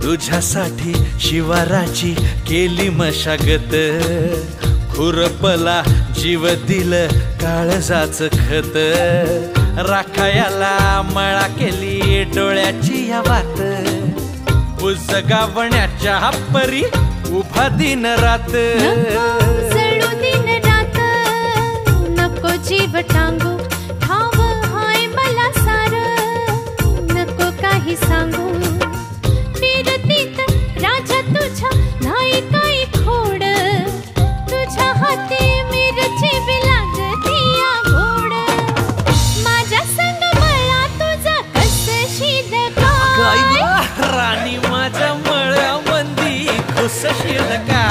तुझ्यासाठी शिवाराची केली मशागत, खुरपला जीव दिलं काळजाच खत, राखायाला मळा केली डोळ्याची या वात, बुजगावण्याच्या परी उभा दिन रात, जळू दिन रात नको जीव टांगू, ठाव हाय मला सार नको काही सांगू, फिरतीत राजा तुझ्या नाही काही खोड, तुझ्या हाती मिरची बी लागतीया गोड, माझ्या संग मला तुझा कस शीद काय राणी माझ्या मळ्यामंदी खुसशील का?